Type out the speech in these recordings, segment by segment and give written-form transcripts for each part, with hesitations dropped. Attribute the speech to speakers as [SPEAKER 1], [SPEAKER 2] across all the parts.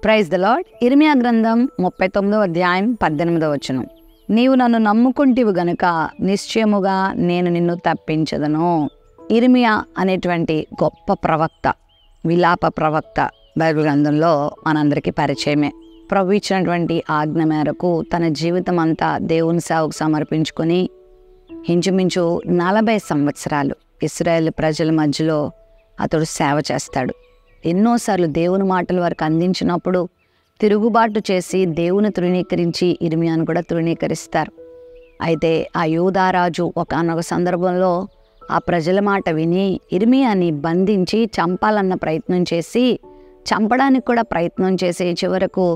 [SPEAKER 1] Praise the lord. ఇర్మియా గ్రంథం 39వ అధ్యాయం 18వ వచనం. నీవు నన్ను నమ్ముకుంటివి గనుక నిశ్చయముగా నేను నిన్ను తప్పించదను. ఇర్మియా అనేటువంటి గొప్ప ప్రవక్త, విలాప ప్రవక్త బైబిల్ గ్రంథంలో మనందరికీ పరిచయమే. ప్రభు ఇచ్చినటువంటి ఆజ్ఞ మేరకు తన జీవితం అంతా దేవుని సేవకు సమర్పించుకొని ఇంచుమించు 40 సంవత్సరాలు ఇశ్రాయేల్ ప్రజల మధ్యలో అతడు సేవ చేస్తాడు. ఎన్నోసార్లు దేవుని మాటలు వారికి అందించినప్పుడు తిరుగుబాటు చేసి దేవుని తృణీకరించి ఇర్మియాను కూడా తృణీకరిస్తారు. అయితే ఆ యూదారాజు ఒకానొక సందర్భంలో ఆ ప్రజల మాట విని ఇర్మియాని బంధించి చంపాలన్న ప్రయత్నం చేసి, చంపడానికి కూడా ప్రయత్నం చేసి చివరకు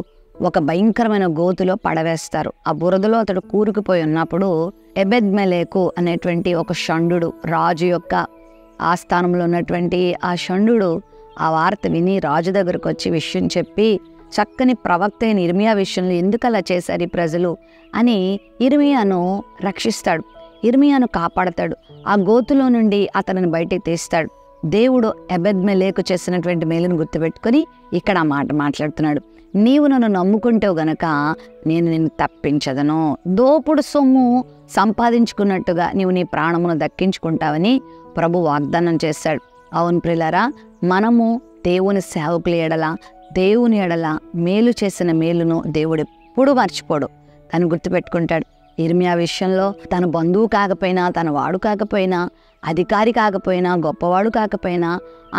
[SPEAKER 1] ఒక భయంకరమైన గోతులో పడవేస్తారు. ఆ బురదలో అతడు కూరుకుపోయి ఉన్నప్పుడు ఎబెద్మెలెకు అనేటువంటి ఒక షండు, రాజు యొక్క ఆస్థానంలో ఉన్నటువంటి ఆ షండు ఆ వార్త విని రాజు దగ్గరకు వచ్చి విషయం చెప్పి, చక్కని ప్రవక్త అయిన ఇర్మియా విషయంలో ఎందుకు అలా చేశారు ఈ ప్రజలు అని ఇర్మియాను రక్షిస్తాడు, ఇర్మియాను కాపాడతాడు. ఆ గోతులో నుండి అతనిని బయటికి తీస్తాడు. దేవుడు ఎబెద్మెలెకు చేసినటువంటి మేలును గుర్తుపెట్టుకొని ఇక్కడ ఆ మాట మాట్లాడుతున్నాడు. నీవు నన్ను నమ్ముకుంటావు గనక నేను నిన్ను తప్పించదను. దోపుడు సొమ్ము సంపాదించుకున్నట్టుగా నీవు నీ ప్రాణమును దక్కించుకుంటావని ప్రభు వాగ్దానం చేశాడు. అవును ప్రియులారా, మనము దేవుని సేవకుల ఎడల, దేవుని ఎడల మేలు చేసిన మేలును దేవుడు ఎప్పుడు మర్చిపోడు, తను గుర్తుపెట్టుకుంటాడు. ఇర్మియా విషయంలో తన బంధువు కాకపోయినా, తన వాడు కాకపోయినా, అధికారి కాకపోయినా, గొప్పవాడు కాకపోయినా,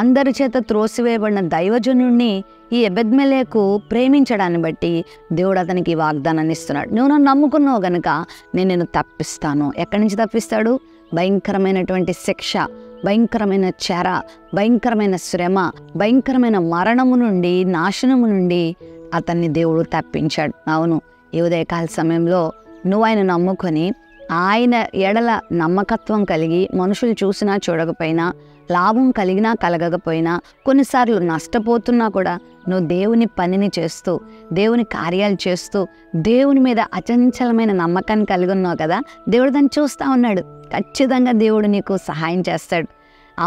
[SPEAKER 1] అందరి చేత త్రోసివేయబడిన దైవజనుణ్ణి ఈ ఎబెద్మెలెకు ప్రేమించడాన్ని బట్టి దేవుడు అతనికి వాగ్దానాన్ని ఇస్తున్నాడు. నువ్వు నన్ను నమ్ముకున్నావు గనుక నేను నిన్ను తప్పిస్తాను. ఎక్కడి నుంచి తప్పిస్తాడు? భయంకరమైనటువంటి శిక్ష, భయంకరమైన చెర, భయంకరమైన శ్రమ, భయంకరమైన మరణము నుండి, నాశనము నుండి అతన్ని దేవుడు తప్పించాడు. అవును, ఈ ఉదయకాల సమయంలో నువ్వు ఆయన నమ్ముకొని ఆయన ఎడల నమ్మకత్వం కలిగి మనుషులు చూసినా చూడకపోయినా, లాభం కలిగినా కలగకపోయినా, కొన్నిసార్లు నష్టపోతున్నా కూడా నువ్వు దేవుని పనిని చేస్తూ, దేవుని కార్యాలు చేస్తూ, దేవుని మీద అచంచలమైన నమ్మకాన్ని కలిగి ఉన్నావు కదా, దేవుడు దాన్ని చూస్తూ ఉన్నాడు. ఖచ్చితంగా దేవుడు నీకు సహాయం చేస్తాడు.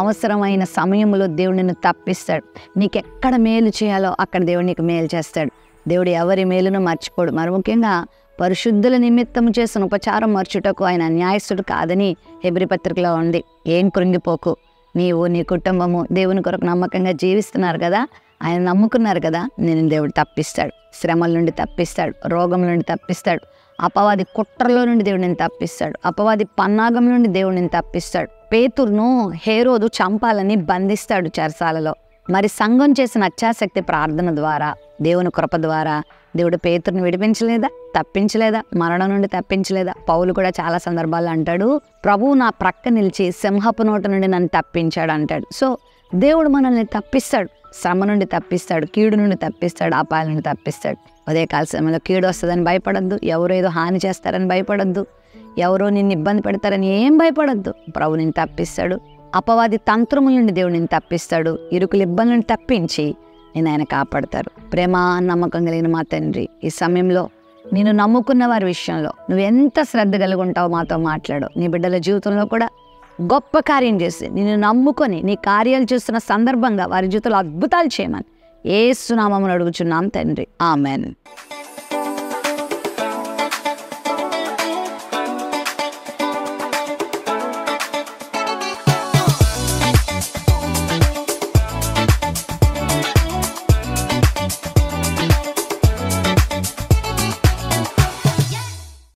[SPEAKER 1] అవసరమైన సమయంలో దేవుడు నిన్ను తప్పిస్తాడు. నీకు ఎక్కడ మేలు చేయాలో అక్కడ దేవుడు నీకు మేలు చేస్తాడు. దేవుడు ఎవరి మేలును మర్చిపోడు. మరి ముఖ్యంగా పరిశుద్ధుల నిమిత్తము చేసిన ఉపచారం మర్చుటకు ఆయన అన్యాయస్తుడు కాదని హెబ్రీ పత్రికలో ఉంది. ఏం కృంగిపోకు, నీవు నీ కుటుంబము దేవుని కొరకు నమ్మకంగా జీవిస్తున్నారు కదా, ఆయన నమ్ముకున్నారు కదా, నేను దేవుడు తప్పిస్తాడు. శ్రమల నుండి తప్పిస్తాడు, రోగం నుండి తప్పిస్తాడు, అపవాది కుట్రలో నుండి దేవుడు నేను తప్పిస్తాడు, అపవాది పన్నాగం నుండి దేవుడు నేను తప్పిస్తాడు. పేతురును హేరోదు చంపాలని బంధిస్తాడు చెరసాలలో. మరి సంఘం చేసిన అత్యాసక్తి ప్రార్థన ద్వారా, దేవుని కృప ద్వారా దేవుడు పేతురుని విడిపించలేదా, తప్పించలేదా, మరణం నుండి తప్పించలేదా? పౌలు కూడా చాలా సందర్భాల్లో అంటాడు, ప్రభువు నా ప్రక్క నిలిచి సింహపు నోట నుండి నన్ను తప్పించాడు అంటాడు. సో దేవుడు మనల్ని తప్పిస్తాడు, శ్రమ నుండి తప్పిస్తాడు, కీడు నుండి తప్పిస్తాడు, అపాయాల నుండి తప్పిస్తాడు. ఉదయకాల సమయంలో కీడు వస్తుందని భయపడద్దు, ఎవరో ఏదో హాని చేస్తారని భయపడద్దు, ఎవరో నిన్ను ఇబ్బంది పెడతారని ఏం భయపడద్దు. ప్రభు నిన్ను తప్పిస్తాడు. అపవాది తంత్రముల నుండి దేవుడు నిన్ను తప్పిస్తాడు. ఇరుకుల ఇబ్బంది నుండి తప్పించి నేను ఆయన కాపాడతారు. ప్రేమ నమ్మకం కలిగిన మా తండ్రి, ఈ సమయంలో నేను నమ్ముకున్న వారి విషయంలో నువ్వు ఎంత శ్రద్ధ కలిగి ఉంటావో మాతో మాట్లాడు. నీ బిడ్డల జీవితంలో కూడా గొప్ప కార్యం చేసి నిన్ను నమ్ముకొని నీ కార్యాలు చేస్తున్న సందర్భంగా వారి జీవితంలో అద్భుతాలు చేయమని యేసు నామమున అడుగుచున్నాం తండ్రి, ఆమెన్.